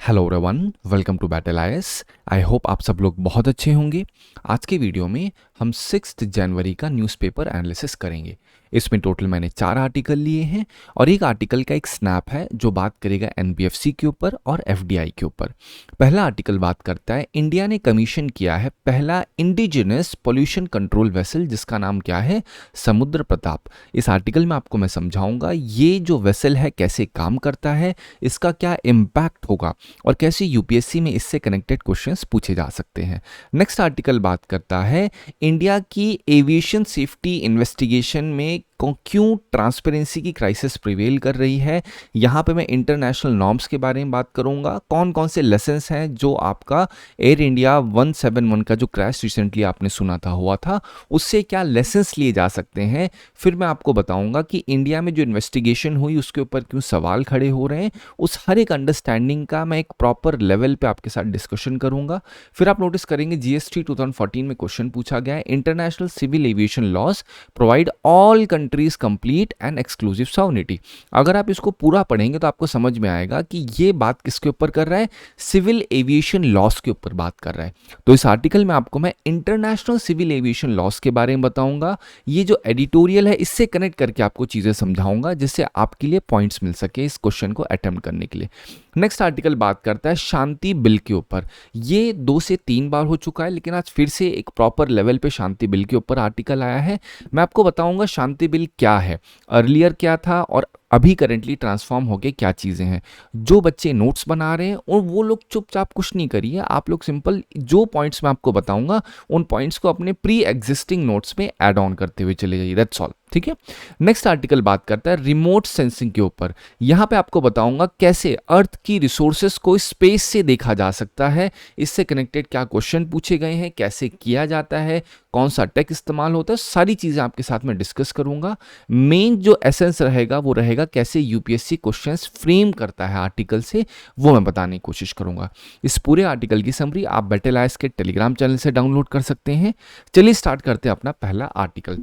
Hello everyone, welcome to battle IAS. आई होप आप सब लोग बहुत अच्छे होंगे। आज के वीडियो में हम 6 जनवरी का न्यूज़पेपर एनालिसिस करेंगे। इसमें टोटल मैंने 4 आर्टिकल लिए हैं और एक आर्टिकल का एक स्नैप है जो बात करेगा एनबीएफसी के ऊपर और एफडीआई के ऊपर। पहला आर्टिकल बात करता है, इंडिया ने कमीशन किया है पहला इंडिजिनस पोल्यूशन कंट्रोल वेसल जिसका नाम क्या है, समुद्र प्रताप। इस आर्टिकल में आपको मैं समझाऊंगा ये जो वेसल है कैसे काम करता है, इसका क्या इम्पैक्ट होगा और कैसे यूपीएससी में इससे कनेक्टेड क्वेश्चंस पूछे जा सकते हैं। नेक्स्ट आर्टिकल बात करता है इंडिया की एविएशन सेफ्टी इन्वेस्टिगेशन में क्यों ट्रांसपेरेंसी की क्राइसिस प्रिवेल कर रही है। यहाँ पे मैं इंटरनेशनल नॉर्म्स के बारे में बात करूँगा, कौन कौन से लेसन्स हैं जो आपका एयर इंडिया 171 का जो क्रैश रिसेंटली आपने सुना था हुआ था, उससे क्या लेसन्स लिए जा सकते हैं। फिर मैं आपको बताऊंगा कि इंडिया में जो इन्वेस्टिगेशन हुई उसके ऊपर क्यों सवाल खड़े हो रहे हैं। उस हर एक अंडरस्टैंडिंग का मैं एक प्रॉपर लेवल पे आपके साथ डिस्कशन करूंगा। फिर आप नोटिस करेंगे जीएसटी 2014 में क्वेश्चन पूछा गया है, international civil aviation laws provide all countries complete and exclusive sovereignty. अगर आप इसको पूरा पढ़ेंगे तो आपको समझ में आएगा कि ये बात किसके ऊपर कर रहा है, सिविल एविएशन लॉस के ऊपर बात कर रहा है। तो इस आर्टिकल में आपको मैं इंटरनेशनल सिविल एविएशन लॉस के बारे में बताऊंगा। ये जो एडिटोरियल है इससे कनेक्ट करके आपको चीजें समझाऊंगा जिससे आपके लिए पॉइंट्स मिल सके इस क्वेश्चन को अटेम्प्ट करने के लिए। नेक्स्ट आर्टिकल बात करता है शांति बिल के ऊपर। ये 2 से 3 बार हो चुका है लेकिन आज फिर से एक प्रॉपर लेवल पे शांति बिल के ऊपर आर्टिकल आया है। मैं आपको बताऊंगा शांति बिल क्या है, अर्लियर क्या था और अभी करेंटली ट्रांसफॉर्म होके क्या चीज़ें हैं। जो बच्चे नोट्स बना रहे हैं और वो लोग चुपचाप कुछ नहीं करिए, आप लोग सिंपल जो पॉइंट्स मैं आपको बताऊंगा उन पॉइंट्स को अपने प्री एग्जिस्टिंग नोट्स में ऐड ऑन करते हुए चले जाइए, दैट्स ऑल। ठीक है। नेक्स्ट आर्टिकल बात करता है रिमोट सेंसिंग के ऊपर। यहां पे आपको बताऊंगा कैसे अर्थ की रिसोर्सेस को स्पेस से देखा जा सकता है, इससे कनेक्टेड क्या क्वेश्चन पूछे गए हैं, कैसे किया जाता है, कौन सा टेक इस्तेमाल होता है, सारी चीजें आपके साथ में डिस्कस करूंगा। मेन जो एसेंस रहेगा वो रहेगा कैसे यूपीएससी क्वेश्चंस फ्रेम करता है आर्टिकल से, वो मैं बताने की कोशिश करूंगा। इस पूरे आर्टिकल की समरी आप बैटल आईएएस के टेलीग्राम चैनल से डाउनलोड कर सकते हैं। चलिए स्टार्ट करते हैं अपना पहला आर्टिकल।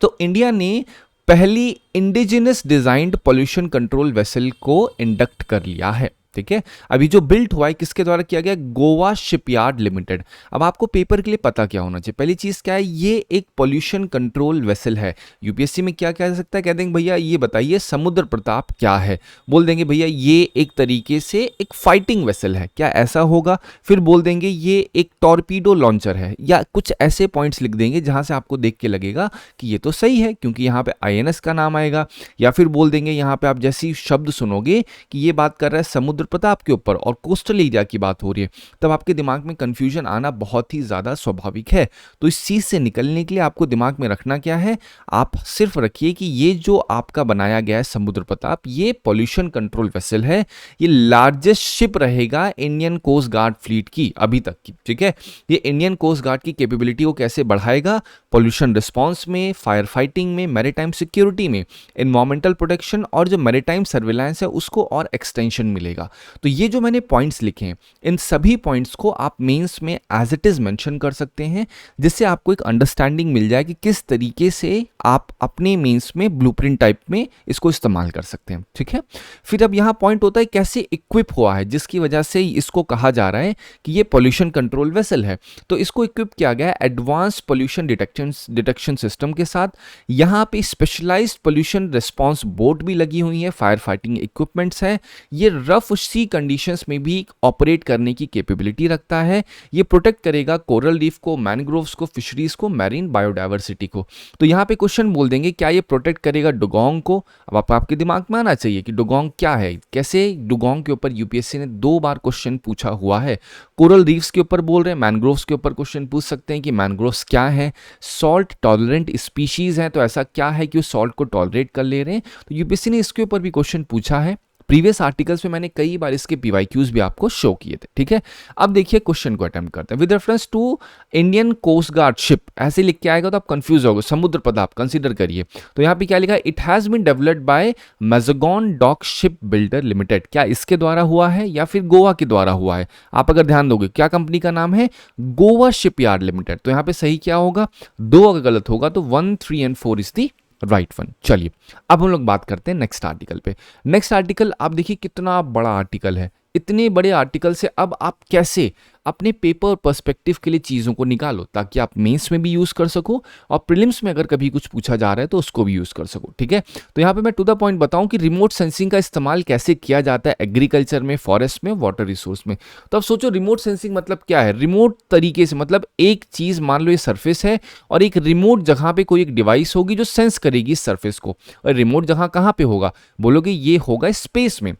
तो इंडिया ने पहली indigenous designed pollution control vessel को इंडक्ट कर लिया है। ठीक है। अभी जो बिल्ट हुआ है किसके द्वारा किया गया, गोवा शिपयार्ड लिमिटेड। अब आपको पेपर के लिए पता क्या होना चाहिए, पहली चीज क्या है, ये एक पोल्यूशन कंट्रोल वेसल है। यूपीएससी में क्या कह सकता है, कह देंगे भैया ये बताइए समुद्र प्रताप क्या है, बोल देंगे भैया ये एक तरीके से एक फाइटिंग वेसल है, क्या ऐसा होगा। फिर बोल देंगे ये एक टॉर्पीडो लॉन्चर है, या कुछ ऐसे पॉइंट्स लिख देंगे जहां से आपको देख के लगेगा कि ये तो सही है क्योंकि यहाँ पे आईएनएस का नाम आएगा। या फिर बोल देंगे यहाँ पे आप जैसी शब्द सुनोगे कि ये बात कर रहा है समुद्र प्रताप के ऊपर और कोस्टल एरिया की बात हो रही है, तब आपके दिमाग में कंफ्यूजन आना बहुत ही ज्यादा स्वाभाविक है। तो इस चीज से निकलने के लिए आपको दिमाग में रखना क्या है, आप सिर्फ रखिए कि ये जो आपका बनाया गया है समुद्र प्रताप, ये पोल्यूशन कंट्रोल वेसल है, ये लार्जेस्ट शिप रहेगा इंडियन कोस्ट गार्ड फ्लीट की अभी तक की। ठीक है। ये इंडियन कोस्ट गार्ड की कैपेबिलिटी को कैसे बढ़ाएगा, पोल्यूशन रिस्पॉन्स में, फायर फाइटिंग में, मैरीटाइम सिक्योरिटी में, एनवायरमेंटल प्रोटेक्शन और जो मैरीटाइम सर्विलांस है उसको और एक्सटेंशन मिलेगा। तो ये जो मैंने पॉइंट्स लिखे हैं इन सभी पॉइंट्स को आप मेंस में एज इट इज मेंशन कर सकते हैं, जिससे आपको एक अंडरस्टैंडिंग मिल जाए कि किस तरीके से आप अपने मेंस में ब्लूप्रिंट टाइप में इसको इस्तेमाल कर सकते हैं। ठीक है। फिर अब यहाँ पॉइंट होता है कैसे इक्विप हुआ है, जिसकी वजह से इसको कहा जा रहा है कि ये पोल्यूशन कंट्रोल वेसल है। तो इसको इक्विप किया गया है एडवांस पोल्यूशन डिटेक्शन सिस्टम के साथ। यहाँ पे स्पेशलाइज्ड पोल्यूशन रिस्पॉन्स बोट भी लगी हुई है, फायर फाइटिंग इक्विपमेंट्स है। ये रफ सी कंडीशंस में भी ऑपरेट करने की कैपेबिलिटी रखता है। ये प्रोटेक्ट करेगा कोरल रीफ को, मैनग्रोव्स को, फिशरीज को, मैरीन बायोडायवर्सिटी को। तो यहाँ पे क्वेश्चन बोल देंगे क्या ये प्रोटेक्ट करेगा डुगोंग को। अब आपके दिमाग में आना चाहिए कि डुगोंग क्या है, कैसे डुगोंग के ऊपर यूपीएससी ने 2 बार क्वेश्चन पूछा हुआ है। कोरल रीफ्स के ऊपर बोल रहे हैं, मैनग्रोव्स के ऊपर क्वेश्चन पूछ सकते हैं कि मैनग्रोव्स क्या है, सॉल्ट टॉलरेंट स्पीशीज है, तो ऐसा क्या है कि वो सॉल्ट को टॉलरेट कर ले रहे हैं। तो यूपीएससी ने इसके ऊपर भी क्वेश्चन पूछा है। प्रीवियस आर्टिकल्स में मैंने कई बार इसके पीवाईक्यूज भी आपको शो किए थे। ठीक है। अब देखिए क्वेश्चन को अटेम्प्ट करते हैं। With reference to Indian coast guard ship, ऐसे लिख के आएगा तो आप कंफ्यूज होगे, समुद्र प्रताप कंसीडर करिए। तो यहाँ पे क्या लिखा है, it has been developed by Mazagon Dock Shipbuilder Limited. क्या इसके द्वारा हुआ है या फिर गोवा के द्वारा हुआ है। आप अगर ध्यान दोगे क्या कंपनी का नाम है, गोवा शिपयार्ड लिमिटेड। तो यहाँ पे सही क्या होगा, 2 अगर गलत होगा तो 1, 3 and 4 is the right one. चलिए अब हम लोग बात करते हैं नेक्स्ट आर्टिकल पे। नेक्स्ट आर्टिकल आप देखिए कितना बड़ा आर्टिकल है, इतने बड़े आर्टिकल से अब आप कैसे अपने पेपर पर्सपेक्टिव के लिए चीज़ों को निकालो ताकि आप मेंस में भी यूज़ कर सको और प्रीलिम्स में अगर कभी कुछ पूछा जा रहा है तो उसको भी यूज़ कर सको, ठीक है। तो यहाँ पे मैं टू द पॉइंट बताऊं कि रिमोट सेंसिंग का इस्तेमाल कैसे किया जाता है एग्रीकल्चर में, फॉरेस्ट में, वाटर रिसोर्स में। तो अब सोचो रिमोट सेंसिंग मतलब क्या है। रिमोट तरीके से मतलब एक चीज़, मान लो ये सरफेस है और एक रिमोट जगह पे कोई एक डिवाइस होगी जो सेंस करेगी इस सरफेस को। और रिमोट जगह कहाँ पे होगा, बोलोगे ये होगा स्पेस में।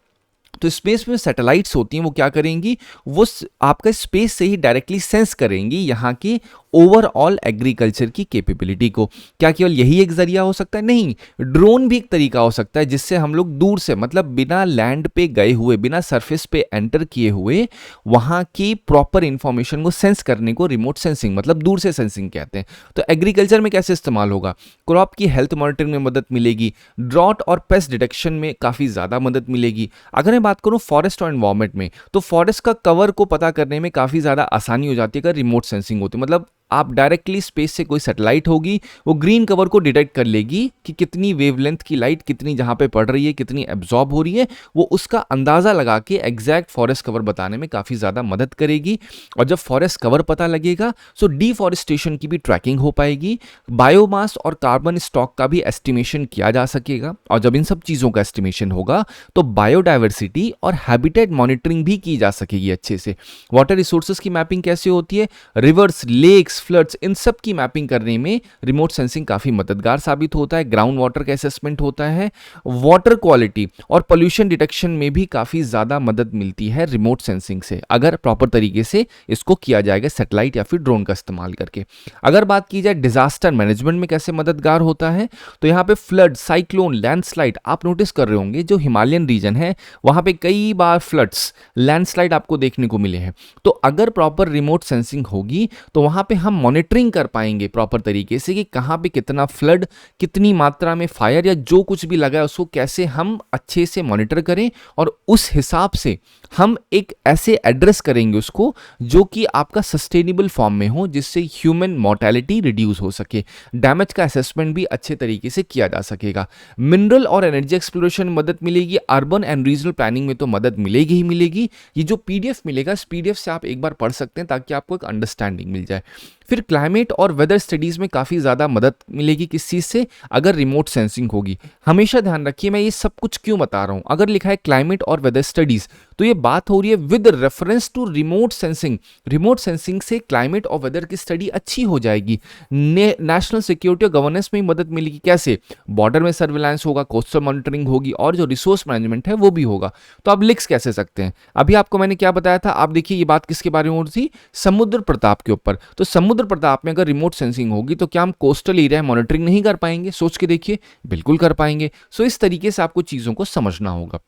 तो स्पेस में सैटेलाइट्स होती हैं, वो क्या करेंगी, वो आपका स्पेस से ही डायरेक्टली सेंस करेंगी यहाँ की ओवरऑल एग्रीकल्चर की कैपेबिलिटी को। क्या केवल यही एक जरिया हो सकता है? नहीं, ड्रोन भी एक तरीका हो सकता है जिससे हम लोग दूर से, मतलब बिना लैंड पे गए हुए, बिना सरफेस पे एंटर किए हुए वहाँ की प्रॉपर इंफॉर्मेशन को सेंस करने को रिमोट सेंसिंग, मतलब दूर से सेंसिंग कहते हैं। तो एग्रीकल्चर में कैसे इस्तेमाल होगा, क्रॉप की हेल्थ मॉनिटरिंग में मदद मिलेगी, ड्रॉट और पेस्ट डिटेक्शन में काफ़ी ज़्यादा मदद मिलेगी। अगर मैं बात करूँ फॉरेस्ट और एनवायरमेंट में, तो फॉरेस्ट का कवर को पता करने में काफ़ी ज़्यादा आसानी हो जाती है अगर रिमोट सेंसिंग होती है। मतलब आप डायरेक्टली स्पेस से कोई सैटेलाइट होगी, वो ग्रीन कवर को डिटेक्ट कर लेगी कि कितनी वेवलेंथ की लाइट कितनी जहां पे पड़ रही है, कितनी एब्जॉर्ब हो रही है, वो उसका अंदाजा लगा के एग्जैक्ट फॉरेस्ट कवर बताने में काफ़ी ज़्यादा मदद करेगी। और जब फॉरेस्ट कवर पता लगेगा तो डिफॉरेस्टेशन की भी ट्रैकिंग हो पाएगी, बायोमास और कार्बन स्टॉक का भी एस्टिमेशन किया जा सकेगा। और जब इन सब चीज़ों का एस्टिमेशन होगा तो बायोडाइवर्सिटी और हैबिटेट मॉनिटरिंग भी की जा सकेगी अच्छे से। वाटर रिसोर्सेज की मैपिंग कैसे होती है, रिवर्स, लेक्स, फ्लड्स, इन सब की मैपिंग करने में रिमोट सेंसिंग काफी मददगार साबित होता है। ग्राउंड वाटर का असेसमेंट होता है, वाटर क्वालिटी और पोल्यूशन डिटेक्शन में भी काफी ज्यादा मदद मिलती है रिमोट सेंसिंग से, अगर प्रॉपर तरीके से इसको किया जाएगा सैटेलाइट या फिर ड्रोन का इस्तेमाल करके। अगर बात की जाए डिजास्टर मैनेजमेंट में कैसे मददगार होता है, तो यहाँ पे फ्लड, साइक्लोन, लैंडस्लाइड आप नोटिस कर रहे होंगे, जो हिमालयन रीजन है वहां पे कई बार फ्लड्स, लैंडस्लाइड आपको देखने को मिले हैं। तो अगर प्रॉपर रिमोट सेंसिंग होगी तो वहां पे हम मॉनिटरिंग कर पाएंगे प्रॉपर तरीके से कि कहां पे कितना फ्लड, कितनी मात्रा में फायर या जो कुछ भी लगा है उसको कैसे हम अच्छे से मॉनिटर करें और उस हिसाब से हम एक ऐसे एड्रेस करेंगे उसको जो कि आपका सस्टेनेबल फॉर्म में हो, जिससे ह्यूमन मोर्टेलिटी रिड्यूस हो सके। डैमेज का असेसमेंट भी अच्छे तरीके से किया जा सकेगा। मिनरल और एनर्जी एक्सप्लोरेशन में मदद मिलेगी। अर्बन एंड रीजनल प्लानिंग में तो मदद मिलेगी ही मिलेगी। ये जो पीडीएफ मिलेगा, इस पीडीएफ से आप एक बार पढ़ सकते हैं ताकि आपको एक अंडरस्टैंडिंग मिल जाए। फिर क्लाइमेट और वेदर स्टडीज में काफ़ी ज़्यादा मदद मिलेगी किस चीज़ से, अगर रिमोट सेंसिंग होगी। हमेशा ध्यान रखिए मैं ये सब कुछ क्यों बता रहा हूँ, अगर लिखा है क्लाइमेट और वेदर स्टडीज तो ये बात हो रही है with reference to remote sensing. Remote sensing से क्लाइमेट और वेदर की स्टडी अच्छी हो जाएगी। नेशनल सिक्योरिटी और गवर्नेंस में मदद मिलेगी। कैसे, बॉर्डर में सर्विलांस होगा, कोस्टल मॉनिटरिंग होगी और जो रिसोर्स मैनेजमेंट है वो भी होगा। तो आप लिख कैसे सकते हैं, अभी आपको मैंने क्या बताया था, आप देखिए ये बात किसके बारे में हो रही थी, समुद्र प्रताप के ऊपर। तो समुद्र प्रताप में अगर रिमोट सेंसिंग होगी तो क्या हम कोस्टल एरिया मॉनिटरिंग नहीं कर पाएंगे? सोच के देखिए, बिल्कुल कर पाएंगे। सो इस तरीके से आपको चीजों को समझना होगा।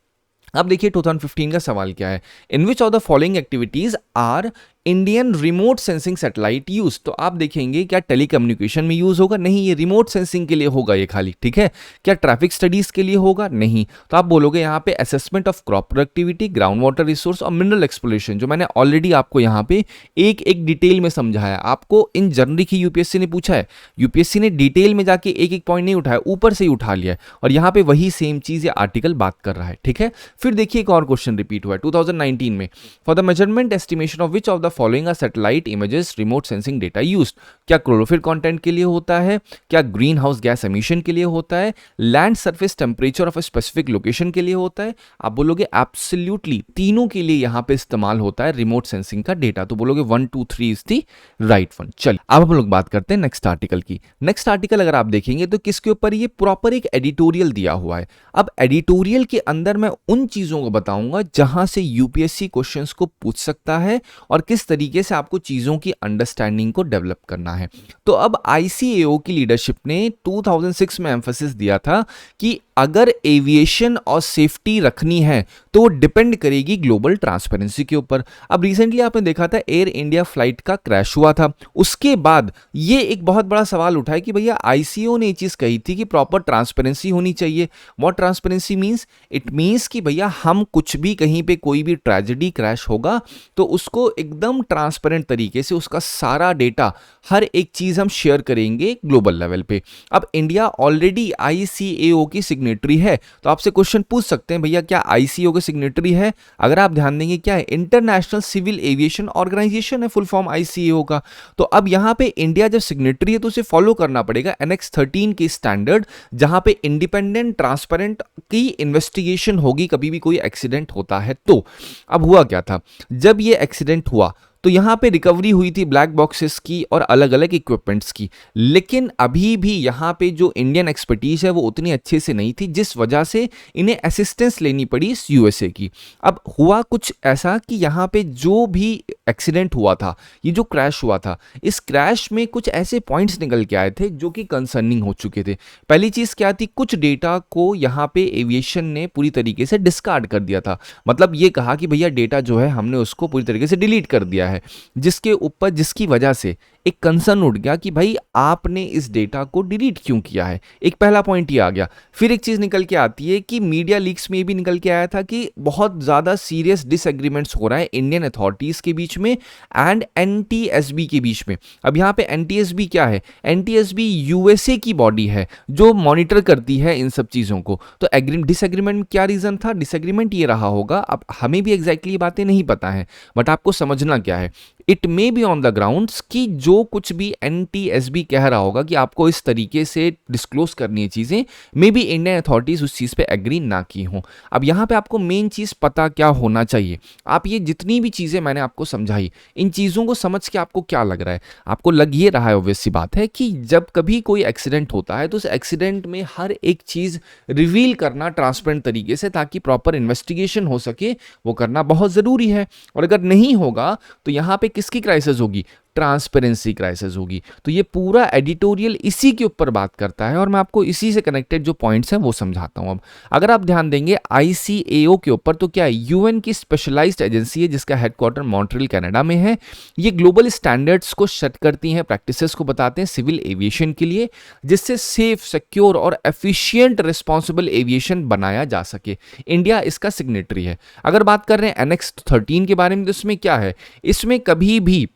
अब देखिए 2015 का सवाल क्या है, in which of the following activities are Indian remote sensing satellite use. तो आप देखेंगे क्या टेलीकम्युनिकेशन में यूज होगा? नहीं, ये रिमोट सेंसिंग के लिए होगा ये खाली, ठीक है। क्या ट्रैफिक स्टडीज के लिए होगा? नहीं। तो आप बोलोगे यहाँ पे assessment of crop productivity, ground water resource और मिनरल एक्सप्लोरेशन, जो मैंने ऑलरेडी आपको यहाँ पे एक एक डिटेल में समझाया। आपको इन जनरल की यूपीएससी ने पूछा है, यूपीएससी ने डिटेल में जाके एक एक पॉइंट नहीं उठाया, ऊपर से ही उठा लिया है और यहाँ पे वही सेम चीज ये आर्टिकल बात कर रहा है, ठीक है। फिर देखिए एक और क्वेश्चन रिपीट हुआ है 2019 में, for the measurement estimation of which of the following are satellite images remote sensing data used. क्या क्लोरोफिल कंटेंट के लिए होता है, क्या ग्रीन हाउस गैस एमिशन के लिए होता है, land surface temperature of a specific location के लिए होता है? आप बोलोगे एब्सोल्युटली तीनों के लिए यहां पे इस्तेमाल होता है रिमोट सेंसिंग का डेटा। तो बोलोगे 1 2 3 इज द राइट वन। चलिए अब हम लोग बात करते हैं नेक्स्ट आर्टिकल की। नेक्स्ट आर्टिकल अगर आप देखेंगे तो किसके ऊपर, ये प्रॉपर एक एडिटोरियल दिया हुआ है। अब एडिटोरियल के अंदर मैं उन चीजों को बताऊंगा जहां से यूपीएससी क्वेश्चंस को पूछ सकता है और किस तरीके से आपको चीजों की अंडरस्टैंडिंग को डेवलप करना है। तो अब आईसीएओ की लीडरशिप ने 2006 में एम्फेसिस दिया था कि अगर एविएशन और सेफ्टी रखनी है तो वो डिपेंड करेगी ग्लोबल ट्रांसपेरेंसी के ऊपर। अब रिसेंटली आपने देखा था एयर इंडिया फ्लाइट का क्रैश हुआ था, उसके बाद ये एक बहुत बड़ा सवाल उठा है कि भैया आईसीएओ ने ये चीज कही थी कि प्रॉपर ट्रांसपेरेंसी होनी चाहिए। What transparency means, it means कि भैया हम कुछ भी कहीं पे कोई भी ट्रेजेडी क्रैश होगा तो उसको एकदम ट्रांसपेरेंट तरीके से उसका सारा डेटा, हर एक चीज हम शेयर करेंगे ग्लोबल लेवल पे। अब इंडिया ऑलरेडी आईसीएओ की सिग्नेटरी है? तो आपसे क्वेश्चन पूछ सकते हैं भैया क्या आईसीएओ के सिग्नेटरी है? अगर आप ध्यान देंगे क्या है, इंटरनेशनल सिविल एविएशन ऑर्गेनाइजेशन है फुल फॉर्म आईसीएओ का। तो अब यहाँ पे इंडिया जब सिग्नेटरी है तो उसे फॉलो करना पड़ेगा एनेक्स 13 के स्टैंडर्ड, जहां पे इंडिपेंडेंट ट्रांसपेरेंट की इन्वेस्टिगेशन होगी कभी भी कोई एक्सीडेंट होता है तो। अब हुआ क्या था, जब ये एक्सीडेंट हुआ तो यहाँ पे रिकवरी हुई थी ब्लैक बॉक्सेस की और अलग अलग इक्विपमेंट्स की, लेकिन अभी भी यहाँ पे जो इंडियन एक्सपर्टीज है वो उतनी अच्छे से नहीं थी, जिस वजह से इन्हें असिस्टेंस लेनी पड़ी इस यूएसए की। अब हुआ कुछ ऐसा कि यहाँ पे जो भी एक्सीडेंट हुआ था, ये जो क्रैश हुआ था, इस क्रैश में कुछ ऐसे पॉइंट्स निकल के आए थे जो कि कंसर्निंग हो चुके थे। पहली चीज़ क्या थी, कुछ डेटा को यहाँ पे एविएशन ने पूरी तरीके से डिस्कार्ड कर दिया था। मतलब ये कहा कि भैया डेटा जो है हमने उसको पूरी तरीके से डिलीट कर दिया है, जिसके ऊपर जिसकी वजह से एक कंसर्न उठ गया कि भाई आपने इस डेटा को डिलीट क्यों किया है। एक पहला पॉइंट ये आ गया। फिर एक चीज निकल के आती है कि मीडिया लीक्स में ये भी निकल के आया था कि बहुत ज्यादा सीरियस डिसएग्रीमेंट्स हो रहा है इंडियन अथॉरिटीज के बीच में एंड एनटीएसबी के बीच में। अब यहाँ पे एनटीएसबी क्या है, एनटीएसबी यूएसए की बॉडी है जो मॉनिटर करती है इन सब चीजों को। तो डिसएग्रीमेंट क्या रीजन था, डिसएग्रीमेंट ये रहा होगा, अब हमें भी एग्जैक्टली बातें नहीं पता है, बट आपको समझना क्या है, it may be on the grounds कि जो कुछ भी एनटीएसबी कह रहा होगा कि आपको इस तरीके से डिस्क्लोज करनी है चीजें, मे बी इंडियन अथॉरिटीज उस चीज पे एग्री ना की हों। अब यहाँ पे आपको मेन चीज पता क्या होना चाहिए, आप ये जितनी भी चीजें मैंने आपको समझाई, इन चीजों को समझ के आपको क्या लग रहा है, आपको लग ये रहा है ऑब्वियस सी बात है कि जब कभी कोई एक्सीडेंट होता है तो उस एक्सीडेंट में हर एक चीज रिवील करना ट्रांसपेरेंट तरीके से, ताकि प्रॉपर इन्वेस्टिगेशन हो सके, वो करना बहुत जरूरी है। और अगर नहीं होगा तो यहाँ पे किसकी क्राइसिस होगी, ट्रांसपेरेंसी क्राइसिस होगी। तो ये पूरा एडिटोरियल इसी के ऊपर बात करता है और मैं आपको इसी से कनेक्टेड जो पॉइंट्स हैं वो समझाता हूं। अब अगर आप ध्यान देंगे आईसीएओ के ऊपर, तो क्या है, यूएन की स्पेशलाइज्ड एजेंसी है जिसका हेडक्वार्टर मॉन्ट्रियल कनाडा में है। ये ग्लोबल स्टैंडर्ड्स को सेट करती हैं, प्रैक्टिसेस को बताते हैं सिविल एविएशन के लिए, जिससे सेफ, सिक्योर और एफिशिएंट रिस्पॉन्सिबल एविएशन बनाया जा सके। इंडिया इसका सिग्नेटरी है। अगर बात कर रहे हैं एनेक्स 13 के बारे में, तो इसमें क्या है, इसमें कभी भी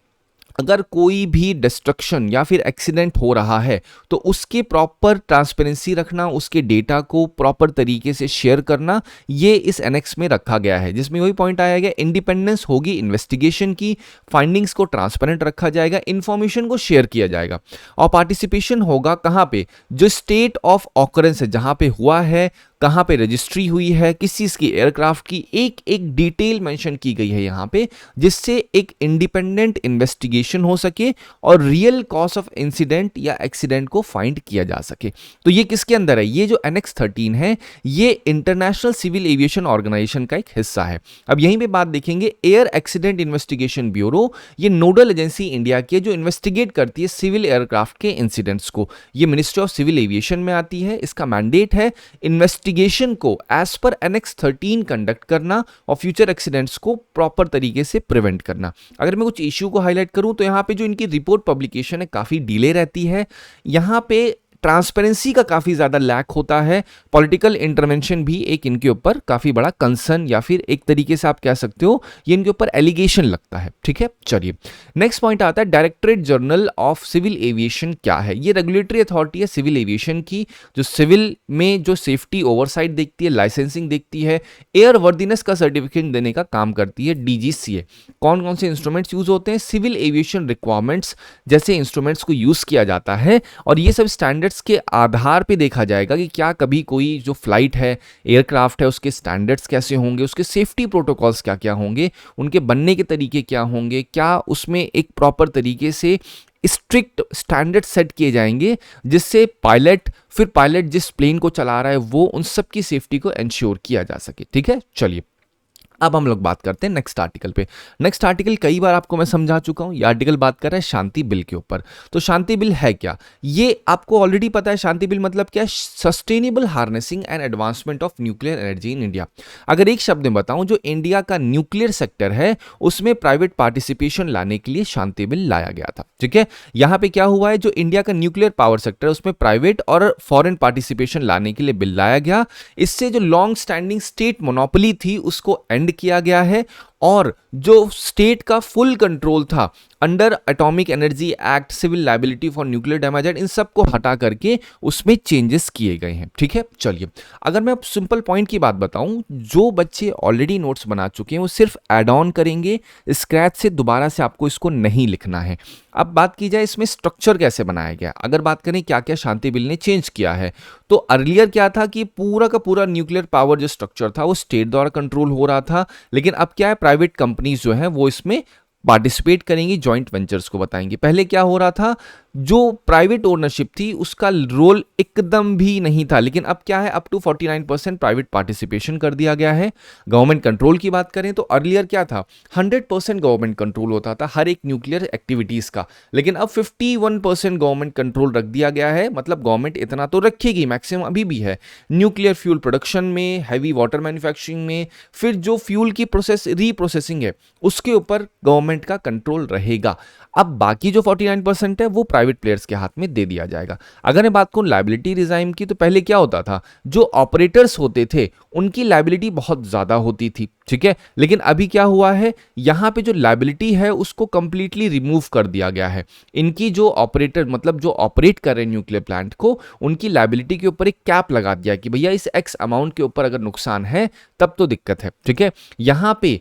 अगर कोई भी डिस्ट्रक्शन या फिर एक्सीडेंट हो रहा है तो उसके प्रॉपर ट्रांसपेरेंसी रखना, उसके डेटा को प्रॉपर तरीके से शेयर करना, ये इस एनेक्स में रखा गया है, जिसमें वही पॉइंट आया गया, इंडिपेंडेंस होगी इन्वेस्टिगेशन की, फाइंडिंग्स को ट्रांसपेरेंट रखा जाएगा, इंफॉर्मेशन को शेयर किया जाएगा। और पार्टिसिपेशन होगा कहाँ पे, जो स्टेट ऑफ ऑकरेंस है, जहाँ पे हुआ है, कहाँ पे रजिस्ट्री हुई है, किस चीज़ की, एयरक्राफ्ट की, एक एक डिटेल मेंशन की गई है यहाँ पे, जिससे एक इंडिपेंडेंट इन्वेस्टिगेशन हो सके और रियल कॉज ऑफ इंसिडेंट या एक्सीडेंट को फाइंड किया जा सके। तो ये किसके अंदर है, ये जो एनेक्स 13 है ये इंटरनेशनल सिविल एविएशन ऑर्गेनाइजेशन का एक हिस्सा है। अब यहीं पे बात देखेंगे, एयर एक्सीडेंट इन्वेस्टिगेशन ब्यूरो, ये नोडल एजेंसी इंडिया की है जो इन्वेस्टिगेट करती है सिविल एयरक्राफ्ट के इंसिडेंट्स को। ये मिनिस्ट्री ऑफ सिविल एविएशन में आती है। इसका मैंडेट है इन्वेस्टिगेशन को एज पर एनेक्स 13 कंडक्ट करना और फ्यूचर एक्सीडेंट्स को प्रॉपर तरीके से प्रिवेंट करना। अगर मैं कुछ इश्यू को हाईलाइट करूं तो यहां पे जो इनकी रिपोर्ट पब्लिकेशन है काफी डिले रहती है, यहां पे ट्रांसपेरेंसी का काफी ज्यादा लैक होता है, पॉलिटिकल इंटरवेंशन भी एक इनके ऊपर काफी बड़ा कंसर्न या फिर एक तरीके से आप कह सकते हो ये इनके ऊपर एलिगेशन लगता है। ठीक है, चलिए नेक्स्ट पॉइंट आता है directorate general of civil aviation क्या है। ये रेगुलेटरी अथॉरिटी है सिविल एविएशन की, जो सिविल में जो सेफ्टी ओवरसाइट देखती है, लाइसेंसिंग देखती है, एयर वर्दीनेस का सर्टिफिकेट देने का काम करती है डीजीसीए। कौन कौन से इंस्ट्रूमेंट्स यूज होते हैं, सिविल एविएशन रिक्वायरमेंट्स जैसे इंस्ट्रूमेंट्स को यूज किया जाता है और ये सब स्टैंडर्ड के आधार पे देखा जाएगा कि क्या कभी कोई जो फ्लाइट है, एयरक्राफ्ट है, उसके स्टैंडर्ड्स कैसे होंगे, उसके सेफ्टी प्रोटोकॉल्स क्या क्या होंगे, उनके बनने के तरीके क्या होंगे, क्या उसमें एक प्रॉपर तरीके से स्ट्रिक्ट स्टैंडर्ड सेट किए जाएंगे जिससे पायलट जिस प्लेन को चला रहा है वो उन सब की सेफ्टी को इंश्योर किया जा सके। ठीक है, चलिए अब हम लोग बात करते हैं नेक्स्ट आर्टिकल पे। नेक्स्ट आर्टिकल कई बार आपको मैं समझा चुका हूं, ये आर्टिकल बात कर रहा है शांति बिल के ऊपर। तो शांति बिल है क्या, ये आपको ऑलरेडी पता है। शांति बिल मतलब क्या है, sustainable harnessing and advancement of nuclear energy in India. अगर एक शब्द में बताऊं, जो इंडिया का न्यूक्लियर सेक्टर है उसमें प्राइवेट पार्टिसिपेशन लाने के लिए शांति बिल लाया गया था। ठीक है, यहां पे क्या हुआ है, जो इंडिया का न्यूक्लियर पावर सेक्टर है उसमें प्राइवेट और फॉरेन पार्टिसिपेशन लाने के लिए बिल लाया गया। इससे जो लॉन्ग स्टैंडिंग स्टेट मोनोपोली थी उसको एंड किया गया है और जो स्टेट का फुल कंट्रोल था under atomic energy act, civil liability for nuclear damage and, इन सब को हटा करके उसमें चेंजेस किए गए हैं। ठीक है, चलिए अगर मैं अब सिंपल पॉइंट की बात बताऊं, जो बच्चे ऑलरेडी नोट्स बना चुके हैं वो सिर्फ ऐड ऑन करेंगे, स्क्रैच से दोबारा से आपको इसको नहीं लिखना है। अब बात की जाए इसमें स्ट्रक्चर कैसे बनाया गया, अगर बात करें क्या क्या शांति बिल ने चेंज किया है, तो अर्लियर क्या था कि पूरा का पूरा न्यूक्लियर पावर जो स्ट्रक्चर था वो स्टेट द्वारा कंट्रोल हो रहा था, लेकिन अब क्या है, प्राइवेट कंपनीज जो है वो इसमें पार्टिसिपेट करेंगी, जॉइंट वेंचर्स को बताएंगे। पहले क्या हो रहा था, जो प्राइवेट ओनरशिप थी उसका रोल एकदम भी नहीं था, लेकिन अब क्या है, अप टू 49% प्राइवेट पार्टिसिपेशन कर दिया गया है। गवर्नमेंट कंट्रोल की बात करें तो अर्लियर क्या था, 100% गवर्नमेंट कंट्रोल होता था हर एक न्यूक्लियर एक्टिविटीज का, लेकिन अब 51% गवर्नमेंट कंट्रोल रख दिया गया है। मतलब गवर्नमेंट इतना तो रखेगी, मैक्सिमम अभी भी है न्यूक्लियर फ्यूल प्रोडक्शन में, हैवी वाटर मैन्युफैक्चरिंग में, फिर जो फ्यूल की प्रोसेस रीप्रोसेसिंग है उसके ऊपर गवर्नमेंट का कंट्रोल रहेगा। अब बाकी जो 49% है वो प्राइवेट प्लेयर्स के हाथ में दे दिया जाएगा। अगर मैं बात करूं लायबिलिटी रिजाइम की, तो पहले क्या होता था, जो ऑपरेटर्स होते थे उनकी लायबिलिटी बहुत ज्यादा होती थी, ठीक है, लेकिन अभी क्या हुआ है, यहां पे जो लायबिलिटी है उसको कंप्लीटली रिमूव कर दिया गया है। इनकी जो ऑपरेटर, मतलब जो ऑपरेट कर रहे हैं न्यूक्लियर प्लांट को, उनकी लायबिलिटी के ऊपर एक कैप लगा दिया कि भैया इस एक्स अमाउंट के ऊपर अगर नुकसान है तब तो दिक्कत है। ठीक है, यहां पे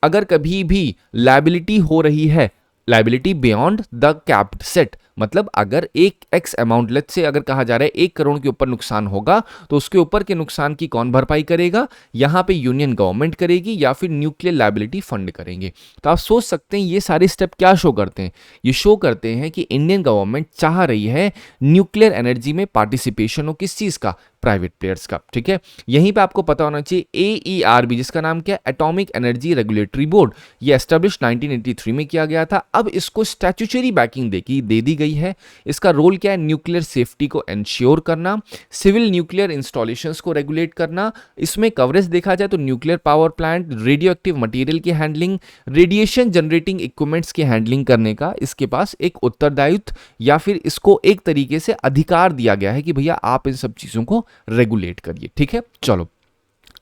अगर कभी भी लायबिलिटी हो रही है, liability beyond the capped set, मतलब अगर एक एक्स अमाउंट, लेट्स से अगर कहा जा रहा है 1 करोड़ के ऊपर नुकसान होगा, तो उसके ऊपर के नुकसान की कौन भरपाई करेगा, यहां पे यूनियन गवर्नमेंट करेगी या फिर न्यूक्लियर लायबिलिटी फंड करेंगे। तो आप सोच सकते हैं ये सारे स्टेप क्या शो करते हैं, ये शो करते हैं कि इंडियन गवर्नमेंट चाह रही है न्यूक्लियर एनर्जी में पार्टिसिपेशन हो, किस चीज का, प्राइवेट प्लेयर्स का। ठीक है, यहीं पे आपको पता होना चाहिए AERB, जिसका नाम क्या है, एटॉमिक एनर्जी रेगुलेटरी बोर्ड, ये एस्टेब्लिश 1983 में किया गया था। अब इसको स्टैट्यूटरी बैकिंग दे दी गई है। इसका रोल क्या है, न्यूक्लियर सेफ्टी को इंश्योर करना, सिविल न्यूक्लियर इंस्टॉलेशंस को रेगुलेट करना। इसमें कवरेज देखा जाए तो nuclear power plant, radio active material की हैंडलिंग, रेडिएशन जनरेटिंग इक्विपमेंट्स की हैंडलिंग करने का इसके पास एक उत्तरदायित्व या फिर इसको एक तरीके से अधिकार दिया गया है कि भैया आप इन सब चीजों को रेगुलेट करिए। ठीक है, चलो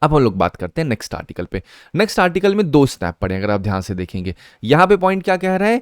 अब हम लोग बात करते हैं नेक्स्ट आर्टिकल पे। नेक्स्ट आर्टिकल में 2 स्नैप पड़े, अगर आप ध्यान से देखेंगे यहां पे पॉइंट क्या कह रहा है,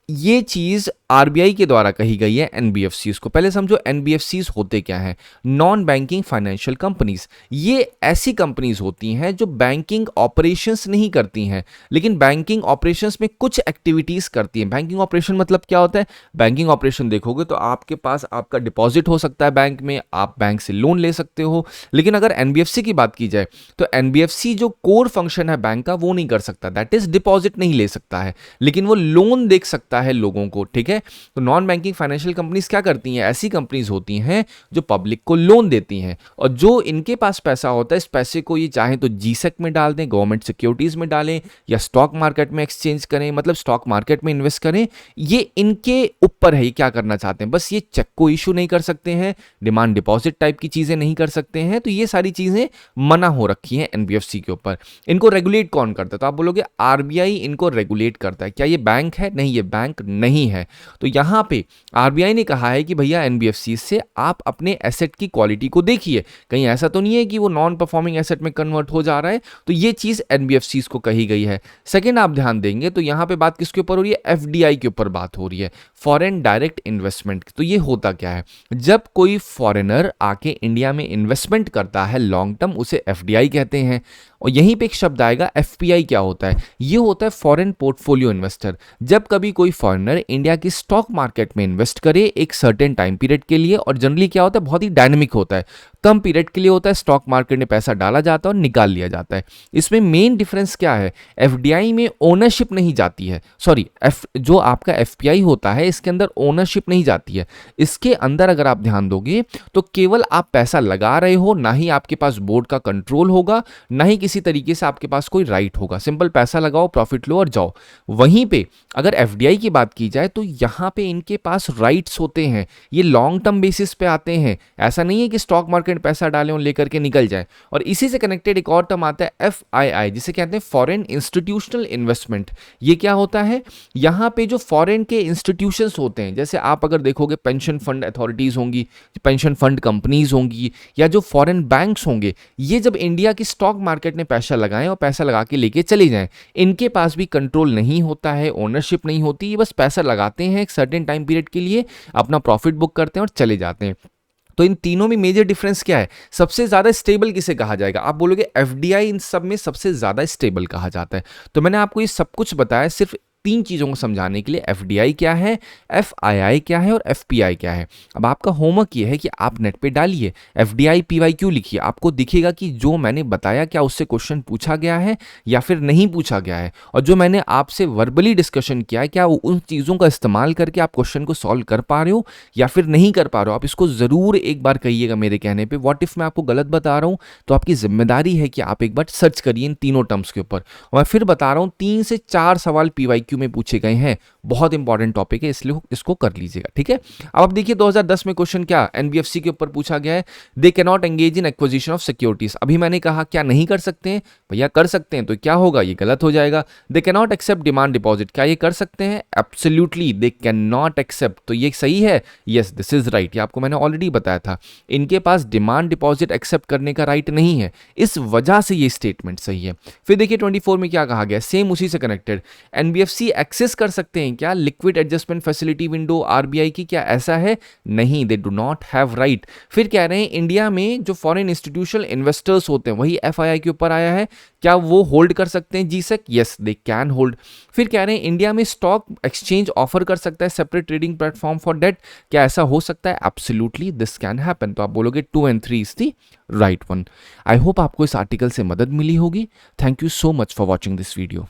ये चीज आरबीआई के द्वारा कही गई है एनबीएफसीज को। पहले समझो एनबीएफसीज होते क्या हैं, नॉन बैंकिंग फाइनेंशियल कंपनीज। ये ऐसी कंपनीज होती हैं जो बैंकिंग ऑपरेशंस नहीं करती हैं, लेकिन बैंकिंग ऑपरेशंस में कुछ एक्टिविटीज करती हैं। बैंकिंग ऑपरेशन मतलब क्या होता है, बैंकिंग ऑपरेशन देखोगे तो आपके पास आपका डिपॉजिट हो सकता है बैंक में, आप बैंक से लोन ले सकते हो, लेकिन अगर एनबीएफसी की बात की जाए तो एनबीएफसी जो कोर फंक्शन है बैंक का वो नहीं कर सकता, दैट इज डिपॉजिट नहीं ले सकता है, लेकिन वो लोन देख सकता है लोगों को। ठीक है, तो नॉन बैंकिंग फाइनेंशियल कंपनीज क्या करती हैं, ऐसी कंपनीज होती हैं जो पब्लिक को लोन देती हैं, और जो इनके पास पैसा होता है इस पैसे को ये चाहे तो जीसेक में डाल दें, गवर्नमेंट सिक्योरिटीज में डालें, या स्टॉक मार्केट में एक्सचेंज करें, मतलब स्टॉक मार्केट में इन्वेस्ट करें। ये इनके ऊपर है क्या करना चाहते हैं, बस ये चेक को इशू नहीं कर सकते हैं, डिमांड डिपॉजिट टाइप की चीजें नहीं कर सकते हैं। तो ये सारी चीजें मना हो रखी हैं एनबीएफसी के ऊपर। इनको रेगुलेट कौन करता है, तो आप बोलोगे आरबीआई इनको रेगुलेट करता है। क्या ये बैंक है, नहीं ये बैंक नहीं है। तो यहां पे आरबीआई ने कहा है कि भैया एनबीएफसी से आप अपने एसेट की क्वालिटी को देखिए, कहीं ऐसा तो नहीं है कि वो नॉन परफॉर्मिंग एसेट में कन्वर्ट हो जा रहा है। तो ये चीज एनबीएफसी को कही गई है। सेकंड आप ध्यान देंगे तो यहां पे बात किसके ऊपर हो रही है, एफडीआई के ऊपर बात हो रही है, फॉरेन डायरेक्ट इन्वेस्टमेंट। तो ये होता क्या है, जब कोई फॉरेनर आके इंडिया में इन्वेस्टमेंट करता है लॉन्ग टर्म, उसे एफडीआई कहते हैं। और यहीं पे एक शब्द आएगा एफपीआई, क्या होता है, ये होता है फॉरेन पोर्टफोलियो इन्वेस्टर। जब कभी कोई फॉरेनर इंडिया की स्टॉक मार्केट में इन्वेस्ट करे एक सर्टेन टाइम पीरियड के लिए, और जनरली क्या होता है, बहुत ही डायनेमिक होता है, कम पीरियड के लिए होता है, स्टॉक मार्केट में पैसा डाला जाता है और निकाल लिया जाता है। इसमें मेन डिफरेंस क्या है, एफडीआई में ओनरशिप नहीं जाती है, सॉरी जो आपका एफपीआई होता है इसके अंदर ओनरशिप नहीं जाती है। इसके अंदर अगर आप ध्यान दोगे तो केवल आप पैसा लगा रहे हो, ना ही आपके पास बोर्ड का कंट्रोल होगा, ना ही किसी तरीके से आपके पास कोई राइट होगा। सिंपल पैसा लगाओ, प्रॉफिट लो और जाओ। वहीं पे अगर एफडीआई की बात की जाए तो यहां पे इनके पास राइट्स होते हैं, ये लॉन्ग टर्म बेसिस पे आते हैं। ऐसा नहीं है कि स्टॉक मार्केट मार्केट पैसा डालें और लेकर के निकल जाए। और इसी से कनेक्टेड एक और टर्म आता है FII, जिसे कहते हैं फॉरेन इंस्टीट्यूशनल इन्वेस्टमेंट। ये क्या होता है? यहाँ पे जो फॉरेन के इंस्टीट्यूशंस होते हैं, जैसे आप अगर देखोगे पेंशन फंड अथॉरिटीज़ होंगी, पेंशन फंड कंपनीज होंगी, या जो फॉरेन बैंक्स होंगे, ये जब इंडिया की स्टॉक मार्केट में पैसा लगाएं और पैसा लगा के लेके चले जाएं, इनके पास भी कंट्रोल नहीं होता है, ओनरशिप नहीं होती, ये बस पैसा लगाते हैं एक सर्टेन टाइम पीरियड के लिए, अपना प्रॉफिट बुक करते हैं और चले जाते हैं। तो इन तीनों में मेजर डिफरेंस क्या है? सबसे ज्यादा स्टेबल किसे कहा जाएगा? आप बोलोगे FDI इन सब में सबसे ज्यादा स्टेबल कहा जाता है। तो मैंने आपको ये सब कुछ बताया सिर्फ 3 चीज़ों को समझाने के लिए। FDI क्या है, FII क्या है और FPI क्या है। अब आपका होमवर्क ये है कि आप नेट पे डालिए FDI PYQ लिखिए, आपको दिखेगा कि जो मैंने बताया क्या उससे क्वेश्चन पूछा गया है या फिर नहीं पूछा गया है, और जो मैंने आपसे वर्बली डिस्कशन किया है क्या उन चीज़ों का इस्तेमाल करके आप क्वेश्चन को सॉल्व कर पा रहे हो या फिर नहीं कर पा रहे हो। आप इसको ज़रूर एक बार कहिएगा मेरे कहने पर। व्हाट इफ मैं आपको गलत बता रहा हूँ तो आपकी जिम्मेदारी है कि आप एक बार सर्च करिए इन तीनों टर्म्स के ऊपर। और मैं फिर बता रहा हूँ 3 से 4 सवाल PYQ में पूछे गए हैं, बहुत इंपॉर्टेंट टॉपिक है, इसलिए इसको कर लीजिएगा, ठीक है। अब आप देखिए 2010 में क्वेश्चन क्या NBFC के ऊपर पूछा गया है, दे can not engage in acquisition of securities. अभी मैंने कहा क्या नहीं कर सकते हैं? भैया कर सकते हैं, तो क्या होगा? ये गलत हो जाएगा। They can not accept demand deposit, क्या ये कर सकते हैं? Absolutely they can not accept, तो ये सही है, यस दिस इज राइट, ये आपको मैंने ऑलरेडी बताया था। इनके पास डिमांड डिपॉजिट एक्सेप्ट करने का राइट नहीं है, इस वजह से ये स्टेटमेंट सही है। फिर देखिए 24 में क्या कहा गया, सेम उसी से कनेक्टेड, NBFC एक्सेस कर सकते हैं क्या liquid adjustment facility window RBI की? क्या ऐसा है? नहीं, they do not have right. फिर कह रहे हैं इंडिया में जो फॉरेन इंस्टीट्यूशनल इन्वेस्टर्स होते हैं, वही FII के ऊपर आया है, क्या वो होल्ड कर सकते हैं GSEC? Yes they can hold. फिर कह रहे हैं इंडिया में स्टॉक एक्सचेंज ऑफर कर सकता है separate trading platform for debt, क्या ऐसा हो सकता है? Absolutely this can happen. तो आप बोलोगे 2 and 3 is the right one. I hope आपको इस आर्टिकल से मदद मिली होगी। Thank you so much for watching this video.